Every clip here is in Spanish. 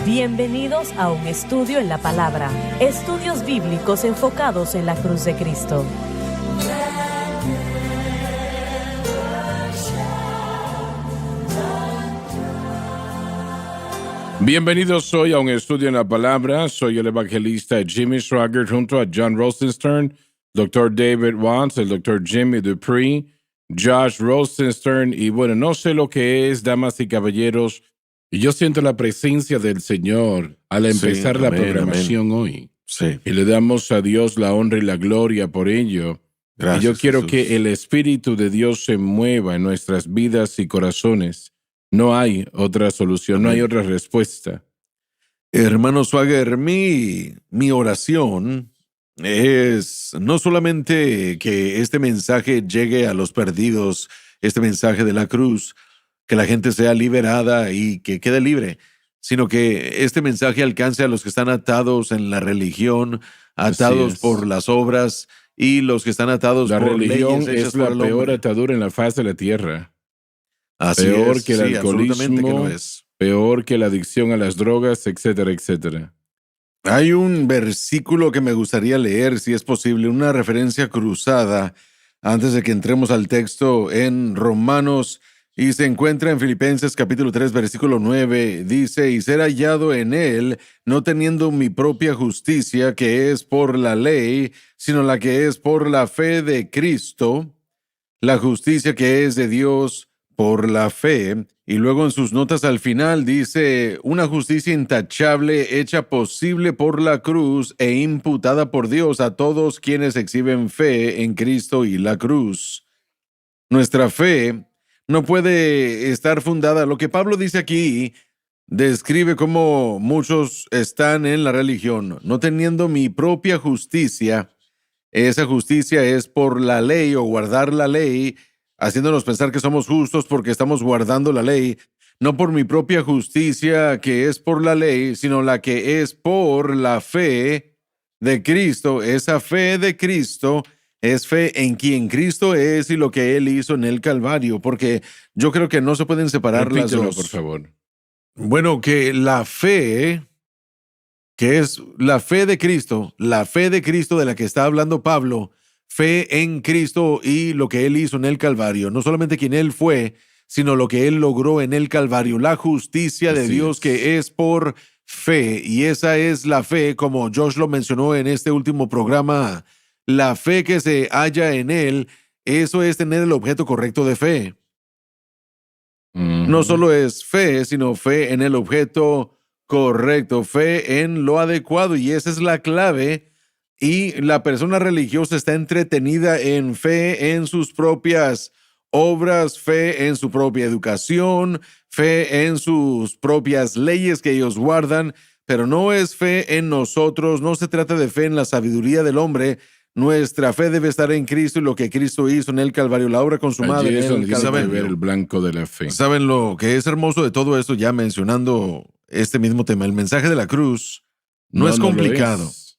Bienvenidos a un estudio en la palabra. Estudios bíblicos enfocados en la cruz de Cristo. Bienvenidos hoy a un estudio en la palabra. Soy el evangelista Jimmy Swaggart junto a John Rosenstern, Dr. David Watts, el Dr. Jimmy Dupree, Josh Rosenstern. Y bueno, no sé lo que es, damas y caballeros, y yo siento la presencia del Señor al empezar la programación hoy. Sí. Y le damos a Dios la honra y la gloria por ello. Gracias, y yo quiero Jesús. que el Espíritu de Dios se mueva en nuestras vidas y corazones. No hay otra solución, no hay otra respuesta. Hermano Swagger, mi oración es no solamente que este mensaje llegue a los perdidos, este mensaje de la cruz, que la gente sea liberada y que quede libre, sino que este mensaje alcance a los que están atados en la religión, atados por las obras y los que están atados La por religión leyes hechas es la por el peor hombre. atadura en la faz de la tierra. Así Peor es, que el sí, absolutamente que alcoholismo, lo es. peor que la adicción a las drogas, etcétera, etcétera. Hay un versículo que me gustaría leer, si es posible, una referencia cruzada antes de que entremos al texto en Romanos, y se encuentra en Filipenses capítulo 3, versículo 9. Dice, y ser hallado en él, no teniendo mi propia justicia, que es por la ley, sino la que es por la fe de Cristo, la justicia que es de Dios por la fe. Y luego en sus notas al final dice, una justicia intachable hecha posible por la cruz e imputada por Dios a todos quienes exhiben fe en Cristo y la cruz. Nuestra fe no puede estar fundada. Lo que Pablo dice aquí describe cómo muchos están en la religión, no teniendo mi propia justicia. Esa justicia es por la ley o guardar la ley, haciéndonos pensar que somos justos porque estamos guardando la ley, no por mi propia justicia que es por la ley, sino la que es por la fe de Cristo. Esa fe de Cristo es fe en quien Cristo es y lo que Él hizo en el Calvario, porque yo creo que no se pueden separar las Repítelo, dos. por favor. Bueno, que la fe, que es la fe de Cristo de la que está hablando Pablo, fe en Cristo y lo que Él hizo en el Calvario, no solamente quien Él fue, sino lo que Él logró en el Calvario, la justicia de Así Dios es. que es por fe, y esa es la fe, como Josh lo mencionó en este último programa, la fe que se halla en Él, eso es tener el objeto correcto de fe. No solo es fe, sino fe en el objeto correcto, fe en lo adecuado, y esa es la clave. Y la persona religiosa está entretenida en fe en sus propias obras, fe en su propia educación, fe en sus propias leyes que ellos guardan, pero no es fe en nosotros, no se trata de fe en la sabiduría del hombre. Nuestra fe debe estar en Cristo y lo que Cristo hizo en el Calvario, la obra consumada Allí en es donde el tiene que Calvario. ver el blanco de la fe. ¿Saben lo que es hermoso de todo esto? Ya mencionando este mismo tema, el mensaje de la cruz no es lo complicado. es.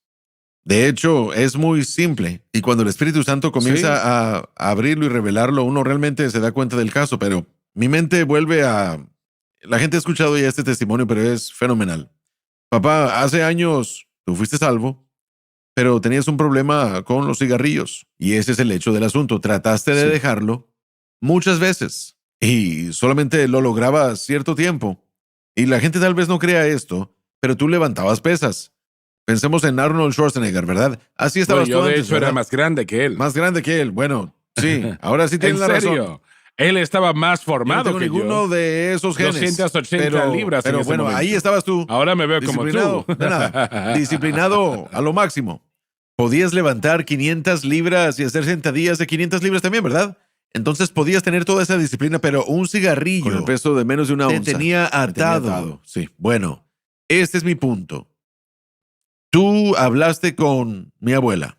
De hecho, es muy simple. Y cuando el Espíritu Santo comienza Sí. a abrirlo y revelarlo, uno realmente se da cuenta del caso. Pero mi mente vuelve a... La gente ha escuchado ya este testimonio, pero es fenomenal. Papá, hace años tú fuiste salvo, pero tenías un problema con los cigarrillos. Y ese es el hecho del asunto. Trataste de Sí. dejarlo muchas veces y solamente lo lograbas cierto tiempo. Y la gente tal vez no crea esto, pero tú levantabas pesas. Pensemos en Arnold Schwarzenegger, ¿verdad? Así estabas Bueno, yo tú de antes, hecho era ¿verdad? más grande que él. Más grande que él. Bueno, sí, ahora sí tienes ¿En la serio? razón. Él estaba más Yo no formado tengo que ninguno yo. de esos genes. 280 libras en Pero ese bueno, momento. ahí estabas tú. Ahora me veo como Disciplinado, tú. de nada. Disciplinado a lo máximo. Podías levantar 500 libras y hacer sentadillas de 500 libras también, ¿verdad? Entonces podías tener toda esa disciplina, pero un cigarrillo Con el peso de menos de una te onza. tenía atado. Sí. Bueno, este es mi punto. Tú hablaste con mi abuela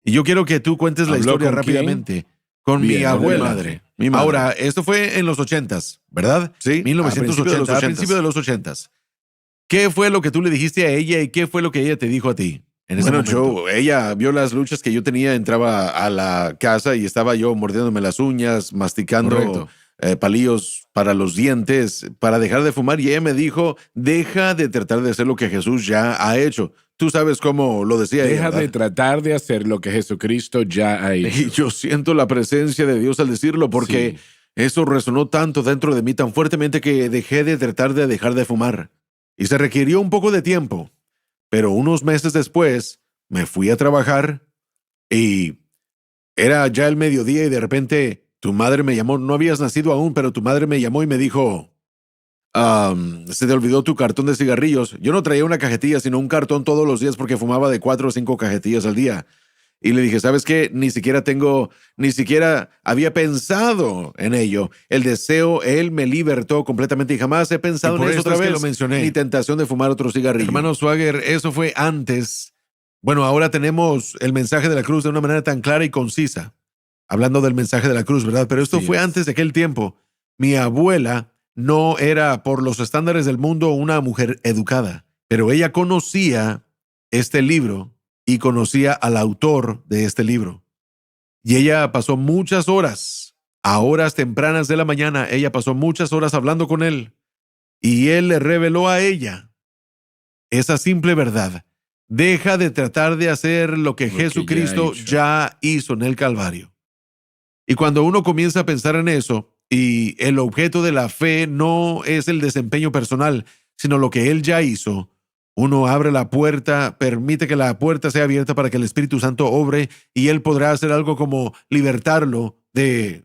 y yo quiero que tú cuentes la ¿Habló historia con rápidamente. Con Bien, mi con mi abuela. madre. Mi madre. Ahora, esto fue en los 80s, ¿verdad? Sí, 1980, a a principios principios de los 80s. ¿Qué fue lo que tú le dijiste a ella y qué fue lo que ella te dijo a ti en ese Bueno, momento? ella vio las luchas que yo tenía, entraba a la casa y estaba yo mordiéndome las uñas, masticando Correcto. palillos para los dientes, para dejar de fumar. Y ella me dijo, deja de tratar de hacer lo que Jesús ya ha hecho. Tú sabes cómo lo decía ella, Deja ¿verdad? de tratar de hacer lo que Jesucristo ya ha hecho. Y yo siento la presencia de Dios al decirlo, porque Sí. eso resonó tanto dentro de mí, tan fuertemente, que dejé de tratar de dejar de fumar. Y se requirió un poco de tiempo. Pero unos meses después, me fui a trabajar y era ya el mediodía y de repente tu madre me llamó. No habías nacido aún, pero tu madre me llamó y me dijo, se te olvidó tu cartón de cigarrillos. Yo no traía una cajetilla, sino un cartón todos los días porque fumaba de 4 o 5 cajetillas al día. Y le dije, ¿sabes qué? Ni siquiera había pensado en ello. El deseo, él me libertó completamente y jamás he pensado Y en por eso eso otra es que vez. lo mencioné. Ni tentación de fumar otro cigarrillo. Hermano Swagger, eso fue antes. Bueno, ahora tenemos el mensaje de la cruz de una manera tan clara y concisa. Hablando del mensaje de la cruz, ¿verdad? Pero esto Sí fue es. antes de aquel tiempo. Mi abuela no era, por los estándares del mundo, una mujer educada, pero ella conocía este libro y conocía al autor de este libro. Y ella pasó muchas horas, a horas tempranas de la mañana, ella pasó muchas horas hablando con él. Y él le reveló a ella esa simple verdad. Deja de tratar de hacer lo que Lo que ya ha Jesucristo hecho. ya hizo en el Calvario. Y cuando uno comienza a pensar en eso, y el objeto de la fe no es el desempeño personal, sino lo que Él ya hizo, uno abre la puerta, permite que la puerta sea abierta para que el Espíritu Santo obre y Él podrá hacer algo como libertarlo de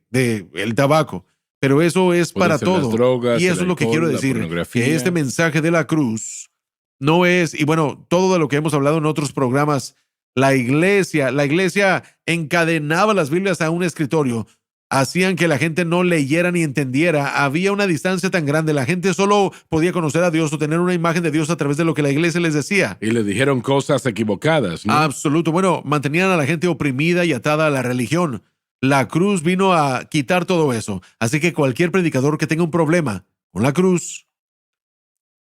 el tabaco. Pero eso es Puede para ser las todo. drogas, Y el eso es lo que alcohol, quiero la decir, pornografía. que este mensaje de la cruz no es, y bueno, todo de lo que hemos hablado en otros programas, la iglesia encadenaba las Biblias a un escritorio, hacían que la gente no leyera ni entendiera. Había una distancia tan grande. La gente solo podía conocer a Dios o tener una imagen de Dios a través de lo que la iglesia les decía. Y le dijeron cosas equivocadas, ¿no? Absoluto. Bueno, mantenían a la gente oprimida y atada a la religión. La cruz vino a quitar todo eso. Así que cualquier predicador que tenga un problema con la cruz,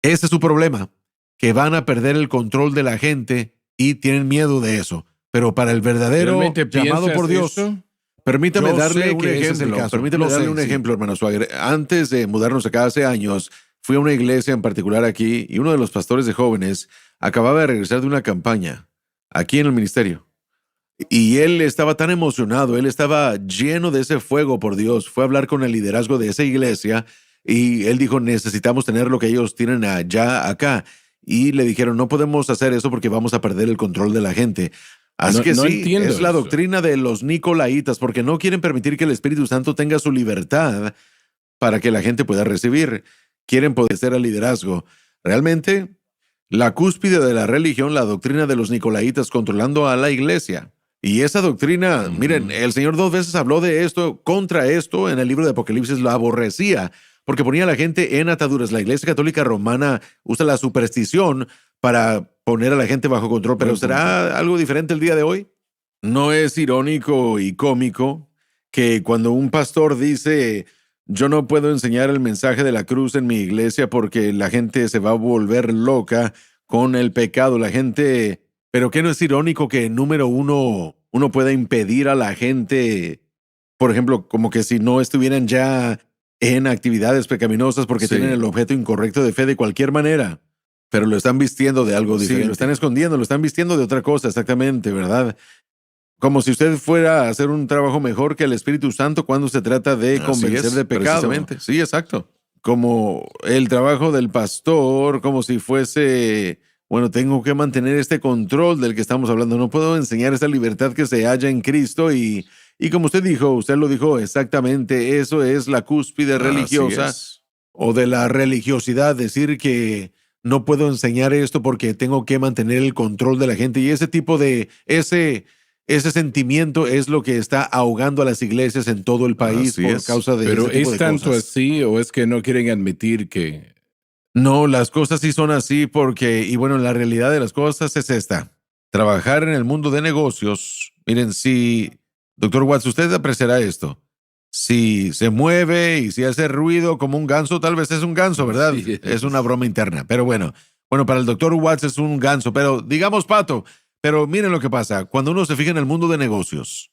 ese es su problema, que van a perder el control de la gente y tienen miedo de eso. Pero para el verdadero ¿Realmente llamado piensas por Dios, eso? permítame Yo darle sé un que ese es el ejemplo. caso. Permítame Lo darle sé, un sí. ejemplo, hermano Swagger. Antes de mudarnos acá hace años, fui a una iglesia en particular aquí y uno de los pastores de jóvenes acababa de regresar de una campaña aquí en el ministerio. Y él estaba tan emocionado, él estaba lleno de ese fuego por Dios. Fue a hablar con el liderazgo de esa iglesia y él dijo, necesitamos tener lo que ellos tienen allá, acá. Y le dijeron, no podemos hacer eso porque vamos a perder el control de la gente. Así No- que no sí, entiendo es la eso. doctrina de los nicolaitas, porque no quieren permitir que el Espíritu Santo tenga su libertad para que la gente pueda recibir. Quieren poder ser al liderazgo. Realmente, la cúspide de la religión, la doctrina de los nicolaitas controlando a la iglesia. Y esa doctrina, miren, el Señor 2 veces habló de esto, contra esto, en el libro de Apocalipsis lo aborrecía, porque ponía a la gente en ataduras. La Iglesia Católica Romana usa la superstición para poner a la gente bajo control, pero Buen punto. ¿será algo diferente el día de hoy? ¿No es irónico y cómico que cuando un pastor dice, yo no puedo enseñar el mensaje de la cruz en mi iglesia porque la gente se va a volver loca con el pecado? La gente... Pero ¿qué no es irónico que, número uno pueda impedir a la gente, por ejemplo, como que si no estuvieran ya en actividades pecaminosas porque Sí. tienen el objeto incorrecto de fe de cualquier manera, pero lo están vistiendo de algo Sí, diferente? Lo están escondiendo, lo están vistiendo de otra cosa, exactamente, ¿verdad? Como si usted fuera a hacer un trabajo mejor que el Espíritu Santo cuando se trata de Así convencer es, de pecado. precisamente. Sí, exacto. Como el trabajo del pastor, como si fuese, bueno, tengo que mantener este control del que estamos hablando. No puedo enseñar esa libertad que se halla en Cristo y como usted lo dijo exactamente, eso es la cúspide religiosa Así es. o de la religiosidad, decir que no puedo enseñar esto porque tengo que mantener el control de la gente. Y ese tipo de, ese sentimiento es lo que está ahogando a las iglesias en todo el país Así por es. causa de Pero ese tipo ¿es de tanto cosas. así o es que no quieren admitir que... No, las cosas sí son así porque, y bueno, la realidad de las cosas es esta. Trabajar en el mundo de negocios, miren, si, doctor Watts, usted apreciará esto. Si se mueve y si hace ruido como un ganso, tal vez es un ganso, ¿verdad? Sí. Es una broma interna, pero bueno, para el doctor Watts es un ganso, pero digamos pato. Pero miren lo que pasa, cuando uno se fija en el mundo de negocios,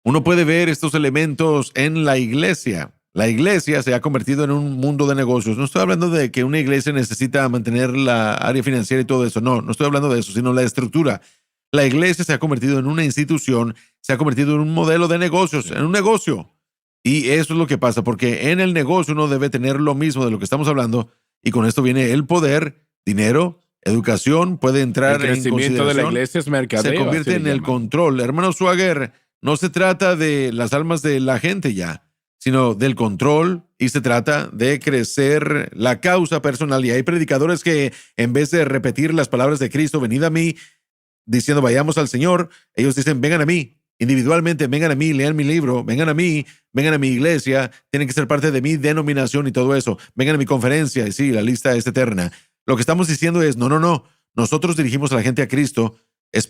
uno puede ver estos elementos en la iglesia. la iglesia se ha convertido en un mundo de negocios. No estoy hablando de que una iglesia necesita mantener la área financiera y todo eso. No estoy hablando de eso, sino la estructura. La iglesia se ha convertido en una institución, se ha convertido en un modelo de negocios, en un negocio. Y eso es lo que pasa, porque en el negocio uno debe tener lo mismo de lo que estamos hablando, y con esto viene el poder, dinero, educación, puede entrar El crecimiento de la iglesia es mercadeo. se convierte en el control. Hermano Swagger, no se trata de las almas de la gente ya, sino del control, y se trata de crecer la causa personal. Y hay predicadores que, en vez de repetir las palabras de Cristo, venid a mí, diciendo vayamos al Señor, ellos dicen vengan a mí. Individualmente, vengan a mí, lean mi libro, vengan a mí, vengan a mi iglesia, tienen que ser parte de mi denominación y todo eso, vengan a mi conferencia, y sí, la lista es eterna. Lo que estamos diciendo es, no, nosotros dirigimos a la gente a Cristo,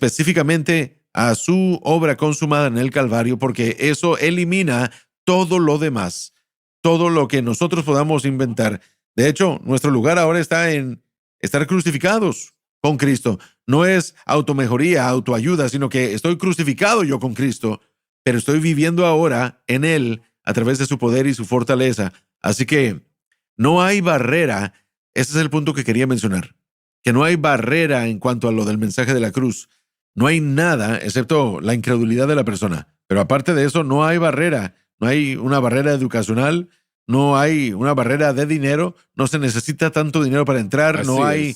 específicamente a su obra consumada en el Calvario, porque eso elimina todo lo demás, todo lo que nosotros podamos inventar. De hecho, nuestro lugar ahora está en estar crucificados con Cristo. No es automejoría, autoayuda, sino que estoy crucificado yo con Cristo, pero estoy viviendo ahora en Él a través de su poder y su fortaleza. Así que no hay barrera. Ese es el punto que quería mencionar, que no hay barrera en cuanto a lo del mensaje de la cruz. No hay nada excepto la incredulidad de la persona. Pero aparte de eso, no hay barrera. No hay una barrera educacional, no hay una barrera de dinero, no se necesita tanto dinero para entrar, no hay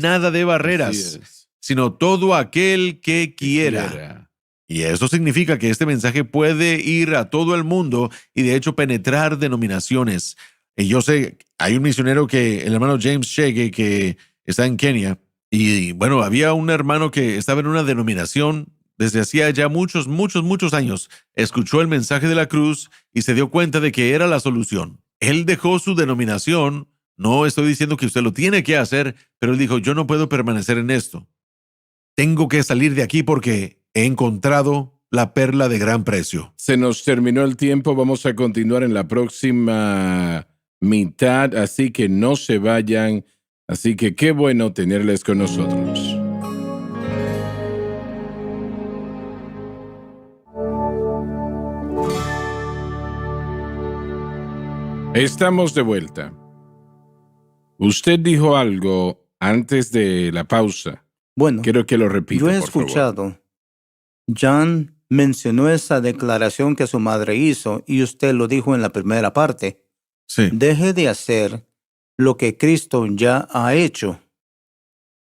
nada de barreras, sino todo aquel que quiera. Y eso significa que este mensaje puede ir a todo el mundo y de hecho penetrar denominaciones. Y yo sé, hay un misionero el hermano James Shege, que está en Kenia, y bueno, había un hermano que estaba en una denominación desde hacía ya muchos años. Escuchó el mensaje de la cruz y se dio cuenta de que era la solución. Él dejó su denominación. No estoy diciendo que usted lo tiene que hacer, pero él dijo, yo no puedo permanecer en esto. Tengo que salir de aquí porque he encontrado la perla de gran precio. Se nos terminó el tiempo. Vamos a continuar en la próxima mitad, así que no se vayan. Así que qué bueno tenerles con nosotros. Estamos de vuelta. Usted dijo algo antes de la pausa. Bueno, quiero que lo repita, yo he por favor. escuchado. John mencionó esa declaración que su madre hizo y usted lo dijo en la primera parte. Sí. Deje de hacer lo que Cristo ya ha hecho.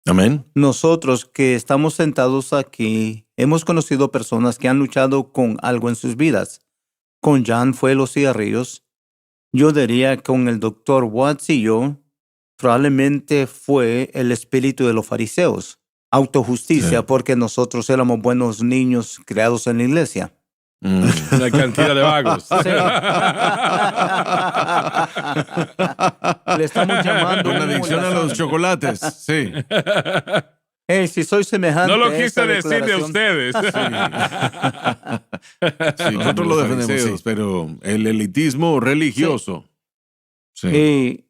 Amén. Nosotros que estamos sentados aquí hemos conocido personas que han luchado con algo en sus vidas. Con John fue los cigarrillos. Yo diría que con el Dr. Watts y yo, probablemente fue el espíritu de los fariseos. Autojusticia, Sí. porque nosotros éramos buenos niños creados en la iglesia. Una cantidad de vagos. Sí. Le estamos llamando Una adicción a los chocolates. Sí. Hey, si soy semejante No lo a quise esta decir de declaración. ustedes. Sí, nosotros lo defendemos, pero el elitismo religioso. Sí.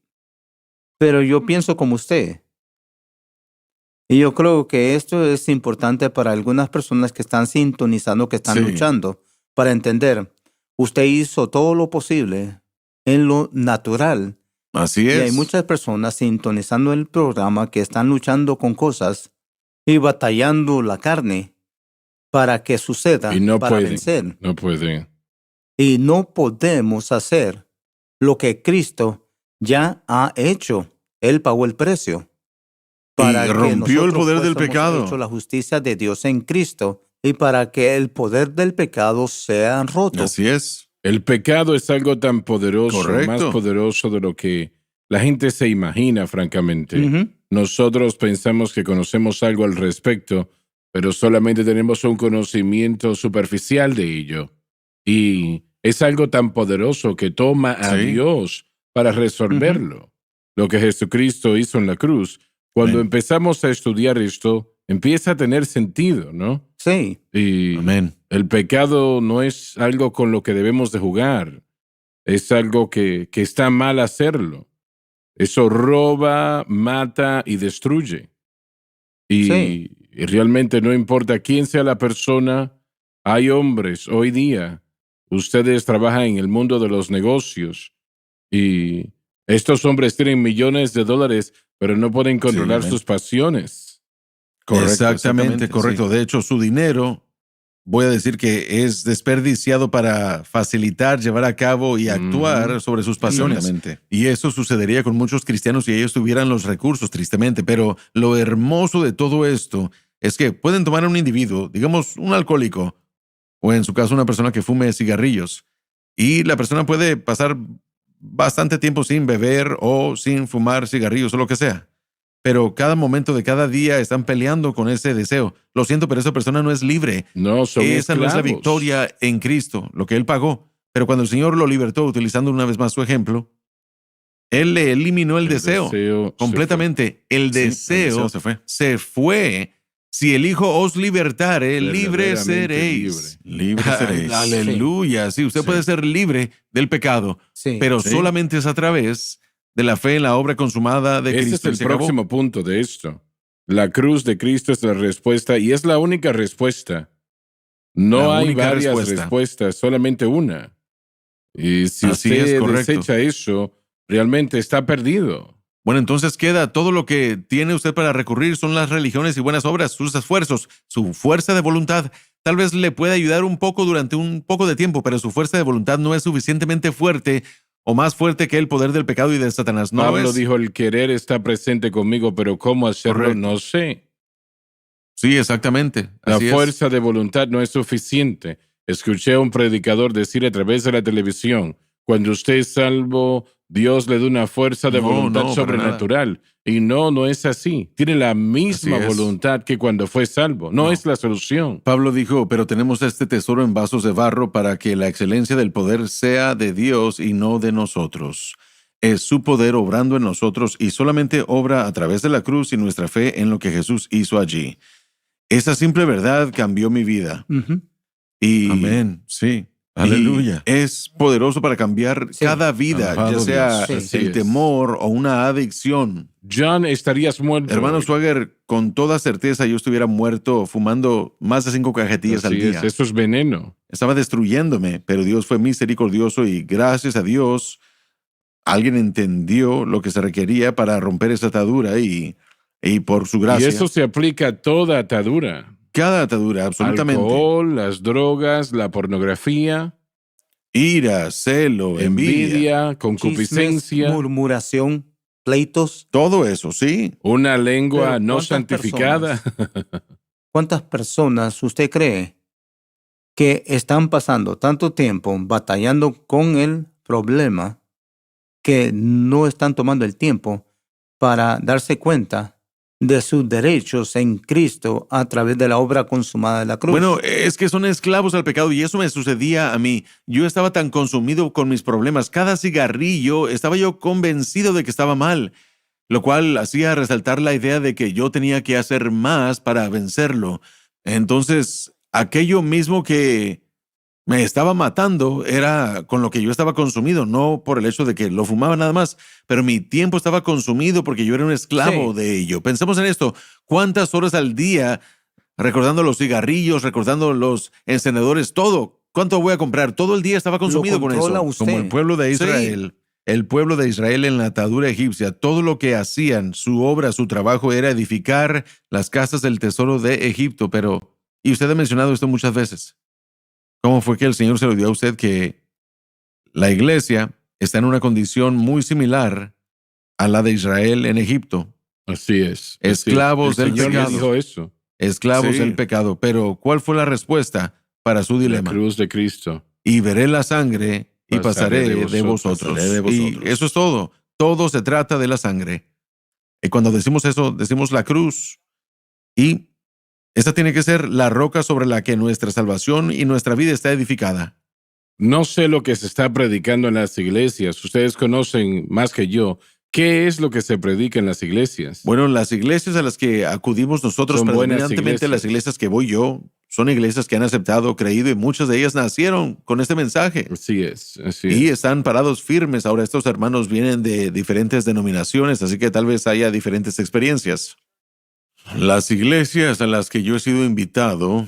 Pero yo pienso como usted. Y yo creo que esto es importante para algunas personas que están sintonizando, que están Sí. luchando, para entender. Usted hizo todo lo posible en lo natural. Así Y es. hay muchas personas sintonizando el programa que están luchando con cosas y batallando la carne para que suceda, Y no para pueden. vencer. No pueden. Y no podemos hacer lo que Cristo ya ha hecho. Él pagó el precio. Y rompió el poder del fuésemos pecado. hecho la justicia de Dios en Cristo y para que el poder del pecado sea roto. Así es. El pecado es algo tan poderoso, Correcto. más poderoso de lo que la gente se imagina, francamente. Ujú. Nosotros pensamos que conocemos algo al respecto, pero solamente tenemos un conocimiento superficial de ello. Y es algo tan poderoso que toma a Sí. Dios para resolverlo. Lo que Jesucristo hizo en la cruz. Cuando Amén. empezamos a estudiar esto, empieza a tener sentido, ¿no? Sí. Y Amén. el pecado no es algo con lo que debemos de jugar. Es algo que está mal hacerlo. Eso roba, mata y destruye. Y Sí. realmente no importa quién sea la persona, hay hombres hoy día Ustedes trabajan en el mundo de los negocios y estos hombres tienen millones de dólares, pero no pueden controlar amén. sus pasiones. Exactamente, correcto. sí. De hecho, su dinero, voy a decir que es desperdiciado para facilitar, llevar a cabo y actuar sobre sus pasiones. Exactamente. Y eso sucedería con muchos cristianos si ellos tuvieran los recursos, tristemente. Pero lo hermoso de todo esto es que pueden tomar a un individuo, digamos un alcohólico, o en su caso una persona que fume cigarrillos, y la persona puede pasar bastante tiempo sin beber o sin fumar cigarrillos o lo que sea. Pero cada momento de cada día están peleando con ese deseo. Lo siento, pero esa persona no es libre. No, son Esa no es la esclavos. victoria en Cristo, lo que Él pagó. Pero cuando el Señor lo libertó, utilizando una vez más su ejemplo, Él le eliminó el deseo se completamente. El Sí, el deseo deseo se fue. se fue. Si el Hijo os libertare, libre Verdaderamente seréis. libre. Libre Aleluya. Sí, usted Sí. puede ser libre del pecado, Sí. pero Sí. solamente es a través de la fe en la obra consumada de Este Cristo. es el Se acabó. próximo punto de esto. La cruz de Cristo es la respuesta y es la única respuesta. No La hay única varias respuesta. respuestas, solamente una. Y si Así usted es, correcto. desecha eso, realmente está perdido. Bueno, entonces queda todo lo que tiene usted para recurrir son las religiones y buenas obras, sus esfuerzos, su fuerza de voluntad. Tal vez le pueda ayudar un poco durante un poco de tiempo, pero su fuerza de voluntad no es suficientemente fuerte o más fuerte que el poder del pecado y de Satanás. No lo Pablo es. dijo, el querer está presente conmigo, pero cómo hacerlo Correcto. no sé. Sí, exactamente. La Así es. fuerza de voluntad no es suficiente. Escuché a un predicador decir a través de la televisión, cuando usted es salvo, Dios le da una fuerza de No, voluntad no, para sobrenatural. Y no es así. Tiene la misma Así es. voluntad que cuando fue salvo. No No. es la solución. Pablo dijo, pero tenemos este tesoro en vasos de barro para que la excelencia del poder sea de Dios y no de nosotros. Es su poder obrando en nosotros y solamente obra a través de la cruz y nuestra fe en lo que Jesús hizo allí. Esa simple verdad cambió mi vida. Ujú. Y Amén. Sí. y Aleluya. es poderoso para cambiar Sí. cada vida, Alabado ya sea Dios. Sí. el Así es. temor o una adicción. John, estarías muerto. Hermano hoy. Swagger, con toda certeza yo estuviera muerto fumando más de 5 cajetillas Así al día. es, eso es veneno. Estaba destruyéndome, pero Dios fue misericordioso y gracias a Dios alguien entendió lo que se requería para romper esa atadura y por su gracia. Y eso se aplica a toda atadura. Cada atadura, absolutamente. Alcohol, las drogas, la pornografía, Ira, celo, envidia. envidia, Chismes, concupiscencia, murmuración, pleitos. Todo eso, sí. una lengua Pero no ¿cuántas santificada. ¿Cuántas personas usted cree que están pasando tanto tiempo batallando con el problema que no están tomando el tiempo para darse cuenta de sus derechos en Cristo a través de la obra consumada de la cruz? Bueno, es que son esclavos al pecado y eso me sucedía a mí. Yo estaba tan consumido con mis problemas. Cada cigarrillo estaba yo convencido de que estaba mal, lo cual hacía resaltar la idea de que yo tenía que hacer más para vencerlo. Entonces, aquello mismo que me estaba matando era con lo que yo estaba consumido, no por el hecho de que lo fumaba nada más, pero mi tiempo estaba consumido porque yo era un esclavo Sí. de ello. Pensemos en esto, ¿cuántas horas al día recordando los cigarrillos, recordando los encendedores, todo? ¿Cuánto voy a comprar? Todo el día estaba consumido con controla eso. usted. Como el pueblo de Israel. El pueblo de Israel en la atadura egipcia, todo lo que hacían, su obra, su trabajo era edificar las casas del tesoro de Egipto, pero, y usted ha mencionado esto muchas veces, ¿cómo fue que el Señor se lo dio a usted que la iglesia está en una condición muy similar a la de Israel en Egipto? Así es. Esclavos El del Señor me pecado. dijo eso. Esclavos Sí. del pecado. Pero, ¿cuál fue la respuesta para su La dilema? cruz de Cristo. Y veré la sangre y pasaré de vosotros. pasaré de vosotros. Y eso es todo. Todo se trata de la sangre. Y cuando decimos eso, decimos la cruz. Y esa tiene que ser la roca sobre la que nuestra salvación y nuestra vida está edificada. No sé lo que se está predicando en las iglesias. Ustedes conocen más que yo. ¿Qué es lo que se predica en las iglesias? Bueno, las iglesias a las que acudimos nosotros, Son buenas predominantemente iglesias. las iglesias que voy yo, son iglesias que han aceptado, creído y muchas de ellas nacieron con este mensaje. Así es. Así Y es. están parados firmes. Ahora estos hermanos vienen de diferentes denominaciones, así que tal vez haya diferentes experiencias. Las iglesias a las que yo he sido invitado,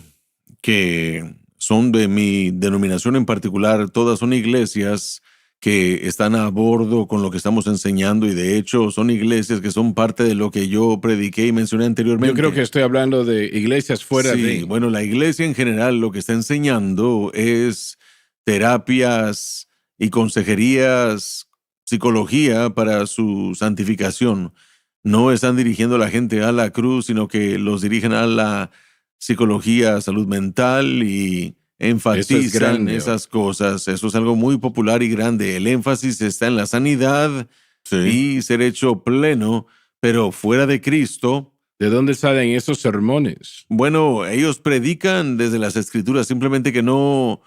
que son de mi denominación en particular, todas son iglesias que están a bordo con lo que estamos enseñando y de hecho son iglesias que son parte de lo que yo prediqué y mencioné anteriormente. Yo creo que estoy hablando de iglesias fuera Sí, de... bueno, la iglesia en general lo que está enseñando es terapias y consejerías, psicología para su santificación. No están dirigiendo a la gente a la cruz, sino que los dirigen a la psicología, salud mental y enfatizan grande. esas cosas. Eso es algo muy popular y grande. El énfasis está en la sanidad y ser hecho pleno, pero fuera de Cristo. ¿De dónde salen esos sermones? Bueno, ellos predican desde las Escrituras, simplemente que no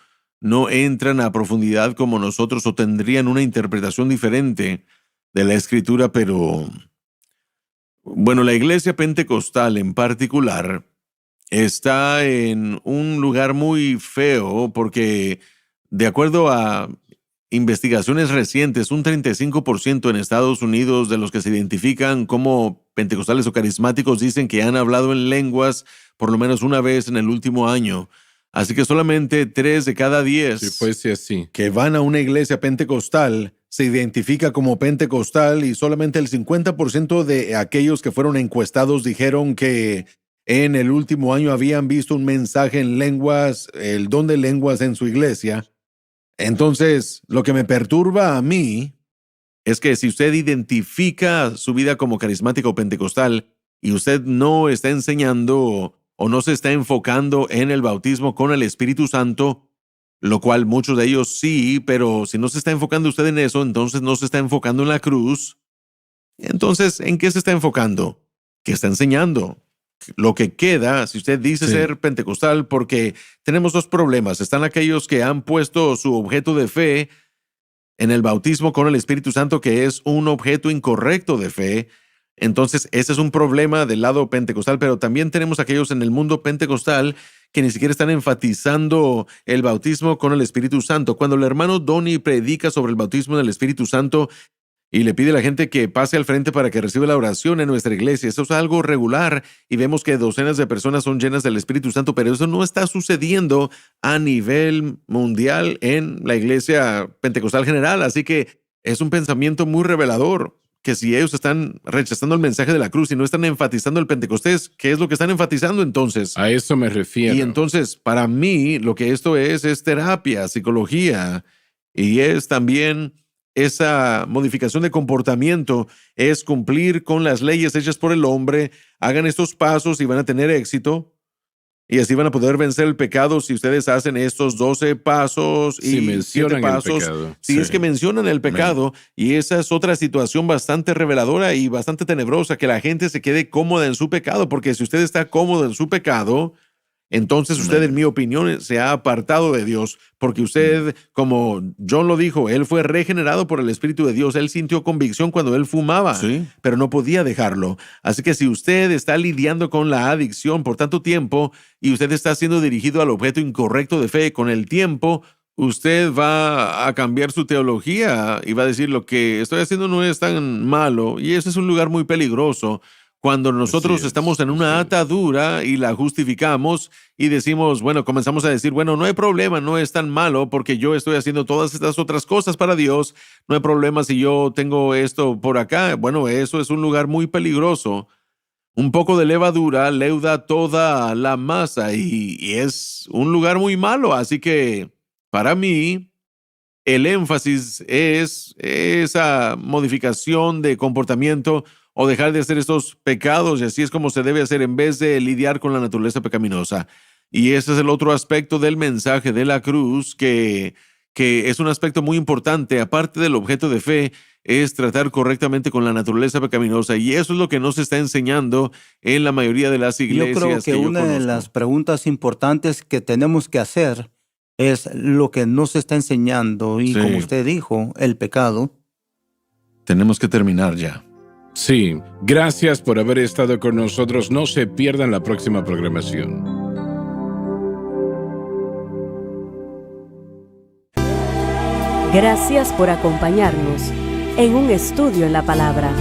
entran a profundidad como nosotros o tendrían una interpretación diferente de la Escritura, pero bueno, la iglesia pentecostal en particular está en un lugar muy feo porque de acuerdo a investigaciones recientes, un 35% en Estados Unidos de los que se identifican como pentecostales o carismáticos dicen que han hablado en lenguas por lo menos una vez en el último año. Así que solamente 3 de cada 10 Si fuese así. que van a una iglesia pentecostal se identifica como pentecostal y solamente el 50% de aquellos que fueron encuestados dijeron que en el último año habían visto un mensaje en lenguas, el don de lenguas en su iglesia. Entonces, lo que me perturba a mí es que si usted identifica su vida como carismático o pentecostal y usted no está enseñando o no se está enfocando en el bautismo con el Espíritu Santo, lo cual muchos de ellos sí, pero si no se está enfocando usted en eso, entonces no se está enfocando en la cruz. Entonces, ¿en qué se está enfocando? ¿Qué está enseñando? Lo que queda, si usted dice ser pentecostal, porque tenemos 2 problemas. Están aquellos que han puesto su objeto de fe en el bautismo con el Espíritu Santo, que es un objeto incorrecto de fe. Entonces, ese es un problema del lado pentecostal, pero también tenemos aquellos en el mundo pentecostal que ni siquiera están enfatizando el bautismo con el Espíritu Santo. Cuando el hermano Donnie predica sobre el bautismo en el Espíritu Santo y le pide a la gente que pase al frente para que reciba la oración en nuestra iglesia, eso es algo regular y vemos que docenas de personas son llenas del Espíritu Santo, pero eso no está sucediendo a nivel mundial en la iglesia pentecostal general. Así que es un pensamiento muy revelador, que si ellos están rechazando el mensaje de la cruz y no están enfatizando el Pentecostés, ¿qué es lo que están enfatizando entonces? A eso me refiero. Y entonces, para mí, lo que esto es terapia, psicología, y es también esa modificación de comportamiento, es cumplir con las leyes hechas por el hombre. Hagan estos pasos y van a tener éxito. Y así van a poder vencer el pecado si ustedes hacen estos 12 pasos y si mencionan 7 pasos. el pecado. Si es que mencionan el pecado, y esa es otra situación bastante reveladora y bastante tenebrosa, que la gente se quede cómoda en su pecado, porque si usted está cómodo en su pecado, entonces usted, en mi opinión, se ha apartado de Dios, porque usted, como John lo dijo, él fue regenerado por el Espíritu de Dios. Él sintió convicción cuando él fumaba, pero no podía dejarlo. Así que si usted está lidiando con la adicción por tanto tiempo y usted está siendo dirigido al objeto incorrecto de fe, con el tiempo usted va a cambiar su teología y va a decir lo que estoy haciendo no es tan malo, y ese es un lugar muy peligroso. Cuando nosotros estamos en una atadura y la justificamos y decimos, bueno, comenzamos a decir, bueno, no hay problema, no es tan malo porque yo estoy haciendo todas estas otras cosas para Dios, no hay problema si yo tengo esto por acá. Bueno, eso es un lugar muy peligroso. Un poco de levadura leuda toda la masa y es un lugar muy malo. Así que para mí, el énfasis es esa modificación de comportamiento o dejar de hacer estos pecados, y así es como se debe hacer en vez de lidiar con la naturaleza pecaminosa. Y ese es el otro aspecto del mensaje de la cruz, que es un aspecto muy importante, aparte del objeto de fe, es tratar correctamente con la naturaleza pecaminosa, y eso es lo que no se está enseñando en la mayoría de las iglesias. Yo creo que una de las preguntas importantes que tenemos que hacer es lo que no se está enseñando, y como usted dijo, el pecado. Tenemos que terminar ya. Sí, gracias por haber estado con nosotros. No se pierdan la próxima programación. Gracias por acompañarnos en un estudio en la palabra.